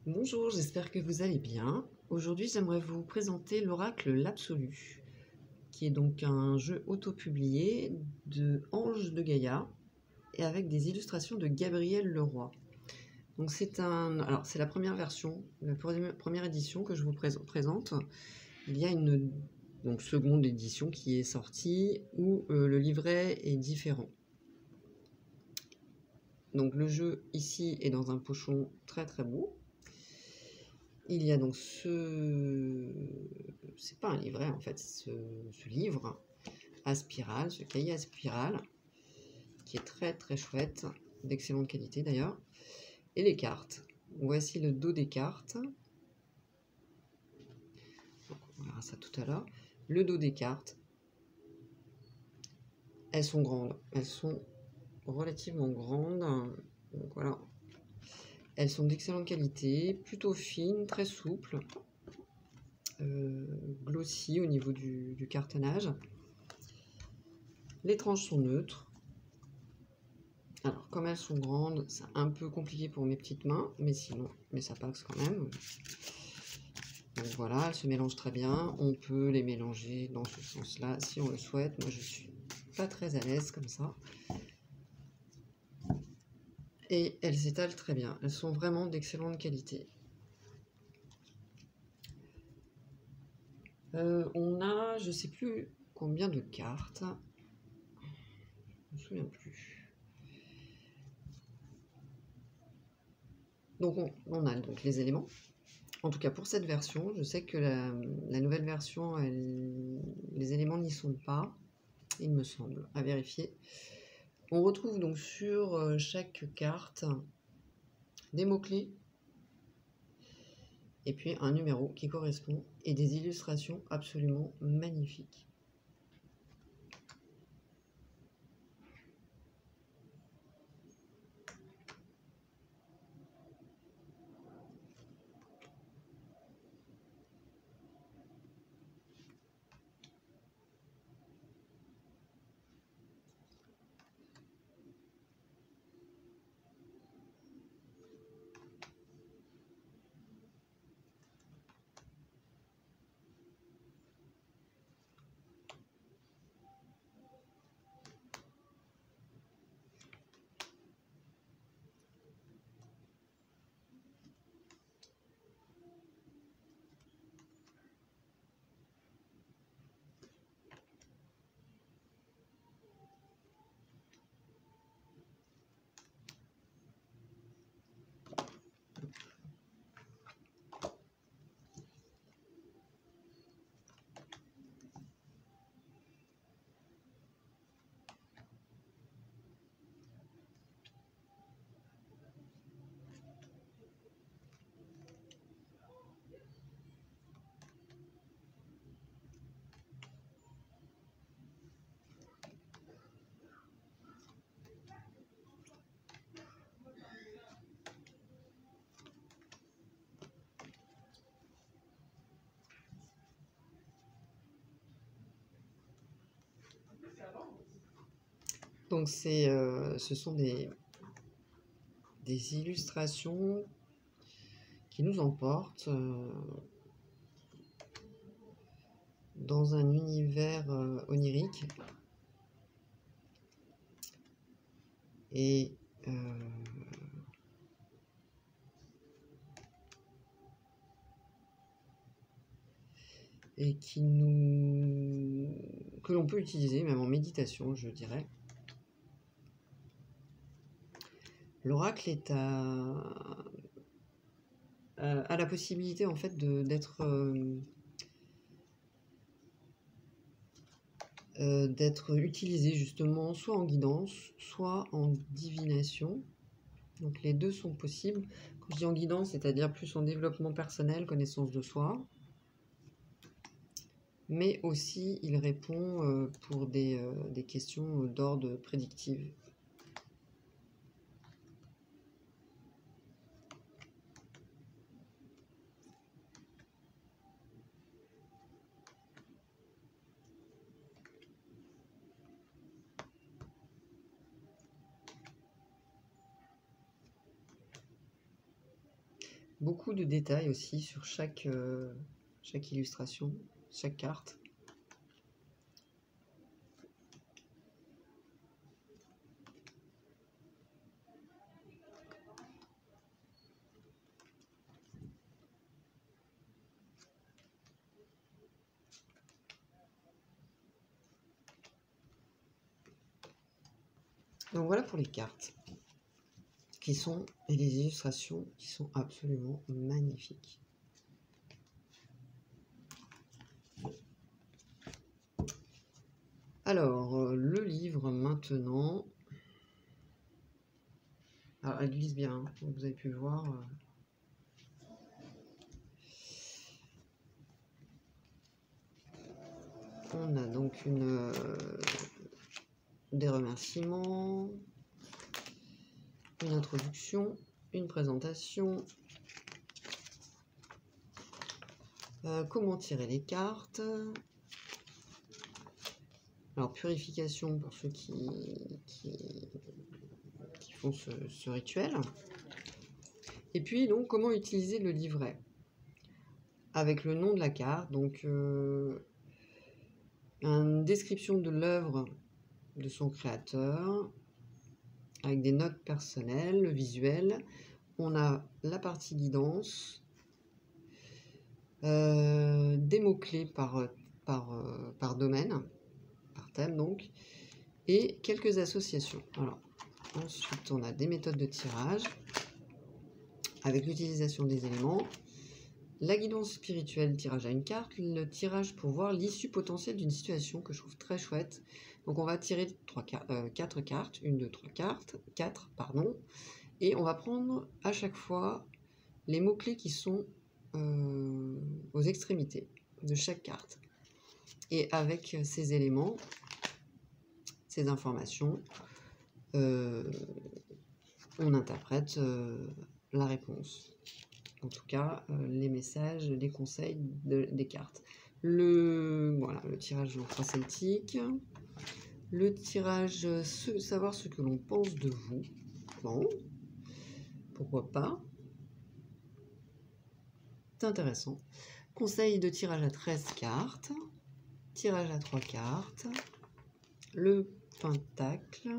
Bonjour, j'espère que vous allez bien. Aujourd'hui, j'aimerais vous présenter l'Oracle l'Absolu, qui est donc un jeu auto-publié de Ange de Gaïa et avec des illustrations de Gabriel Leroy. Donc c'est la première version, la première édition que je vous présente. Il y a une seconde édition qui est sortie où le livret est différent. Donc le jeu ici est dans un pochon très très beau. Il y a donc c'est pas un livret en fait, ce livre à spirale, ce cahier à spirale, qui est très très chouette, d'excellente qualité d'ailleurs. Et les cartes. Voici le dos des cartes. Donc, on verra ça tout à l'heure. Le dos des cartes. Elles sont grandes, elles sont relativement grandes. Donc voilà. Elles sont d'excellente qualité, plutôt fines, très souples. Glossy au niveau du cartonnage. Les tranches sont neutres. Alors, comme elles sont grandes, c'est un peu compliqué pour mes petites mains, mais sinon, ça passe quand même. Donc voilà, elles se mélangent très bien. On peut les mélanger dans ce sens-là si on le souhaite. Moi, je suis pas très à l'aise comme ça. Et elles s'étalent très bien. Elles sont vraiment d'excellente qualité. On a, je sais plus combien de cartes. Je me souviens plus. Donc on a donc les éléments. En tout cas pour cette version, je sais que la nouvelle version, les éléments n'y sont pas, il me semble, à vérifier. On retrouve donc sur chaque carte des mots-clés et puis un numéro qui correspond et des illustrations absolument magnifiques. Donc ce sont des illustrations qui nous emportent dans un univers onirique et que l'on peut utiliser même en méditation, je dirais. L'oracle est a la possibilité en fait d'être utilisé justement soit en guidance, soit en divination. Donc les deux sont possibles. Quand je dis en guidance, c'est-à-dire plus en développement personnel, connaissance de soi. Mais aussi il répond pour des questions d'ordre prédictif. Beaucoup de détails aussi sur chaque illustration, chaque carte. Donc voilà pour les cartes et les illustrations qui sont absolument magnifiques. Alors, le livre maintenant. Alors, elle glisse bien, hein, vous avez pu le voir. On a donc des remerciements, une introduction, une présentation, comment tirer les cartes. Alors, purification pour ceux qui font ce rituel. Et puis, donc, comment utiliser le livret avec le nom de la carte. Donc, une description de l'œuvre de son créateur, avec des notes personnelles, le visuel. On a la partie guidance, des mots-clés par domaine, par thème donc, et quelques associations. Alors, ensuite, on a des méthodes de tirage, avec l'utilisation des éléments, la guidance spirituelle, tirage à une carte, le tirage pour voir l'issue potentielle d'une situation que je trouve très chouette. Donc on va tirer 4 cartes, 1, 2, 3 cartes, 4, pardon, et on va prendre à chaque fois les mots-clés qui sont aux extrémités de chaque carte. Et avec ces éléments, ces informations, on interprète la réponse. En tout cas, les messages, les conseils des cartes. Voilà, le tirage celtique. Le tirage, savoir ce que l'on pense de vous. Bon, pourquoi pas. C'est intéressant. Conseil de tirage à 13 cartes. Tirage à 3 cartes. Le pentacle.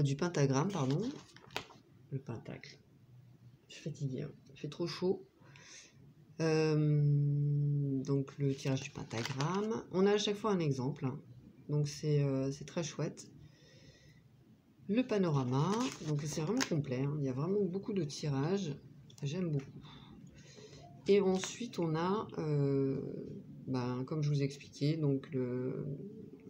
Du pentagramme, pardon. Le pentacle. Je suis fatiguée, hein. Il fait trop chaud. Donc le tirage du pentagramme. On a à chaque fois un exemple. Hein. Donc c'est très chouette. Le panorama. Donc c'est vraiment complet. Hein. Il y a vraiment beaucoup de tirages. J'aime beaucoup. Et ensuite on a, comme je vous ai expliqué, donc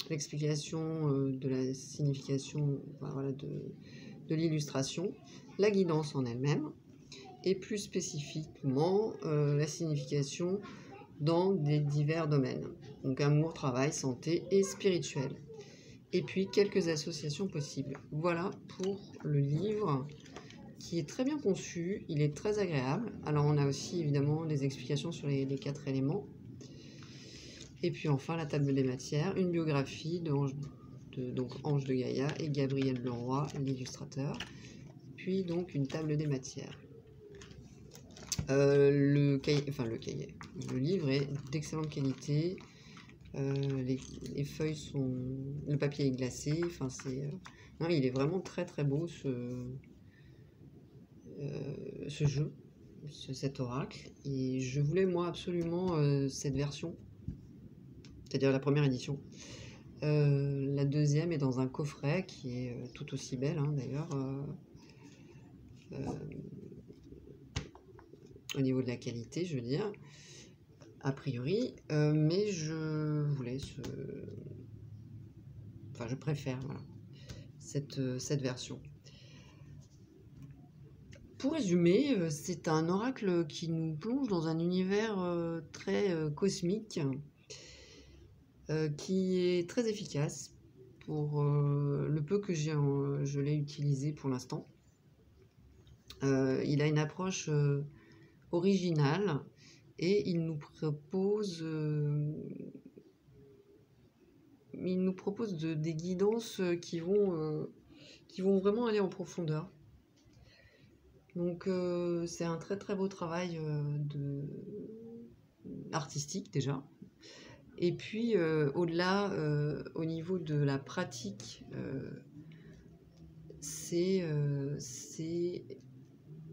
l'explication de la signification voilà, de l'illustration, la guidance en elle-même, et plus spécifiquement la signification dans des divers domaines. Donc amour, travail, santé et spirituel. Et puis quelques associations possibles. Voilà pour le livre qui est très bien conçu, il est très agréable. Alors on a aussi évidemment des explications sur les 4 éléments. Et puis enfin la table des matières, une biographie Ange de Gaïa et Gabriel Leroy, l'illustrateur. Puis donc une table des matières. Le livre est d'excellente qualité. Les feuilles sont... Le papier est glacé. Enfin, non, il est vraiment très très beau ce jeu, cet oracle. Et je voulais moi absolument cette version, c'est-à-dire la première édition. La deuxième est dans un coffret qui est tout aussi belle, hein, d'ailleurs. Au niveau de la qualité, je veux dire, a priori, mais je voulais je préfère voilà, cette version. Pour résumer, c'est un oracle qui nous plonge dans un univers très cosmique, qui est très efficace pour le peu que je l'ai utilisé pour l'instant. Il a une approche originale et il nous propose des guidances qui vont vraiment aller en profondeur. Donc c'est un très très beau travail artistique déjà. Et puis au-delà, au niveau de la pratique, c'est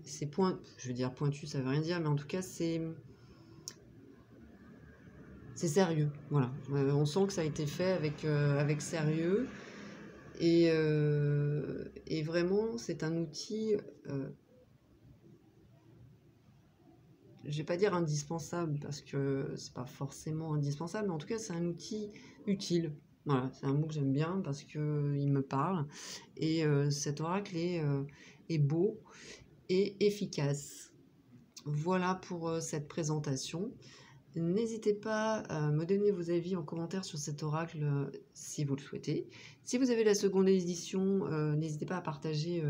je veux dire pointu, ça veut rien dire, mais en tout cas c'est sérieux. Voilà, on sent que ça a été fait avec sérieux. Et vraiment, c'est un outil, je vais pas dire indispensable parce que c'est pas forcément indispensable, mais en tout cas, c'est un outil utile. Voilà, c'est un mot que j'aime bien parce que il me parle. Et cet oracle est beau et efficace. Voilà pour cette présentation. N'hésitez pas à me donner vos avis en commentaire sur cet oracle si vous le souhaitez. Si vous avez la seconde édition, n'hésitez pas à partager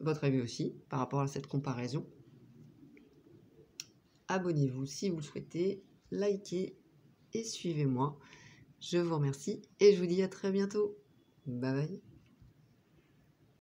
votre avis aussi par rapport à cette comparaison. Abonnez-vous si vous le souhaitez, likez et suivez-moi. Je vous remercie et je vous dis à très bientôt. Bye bye.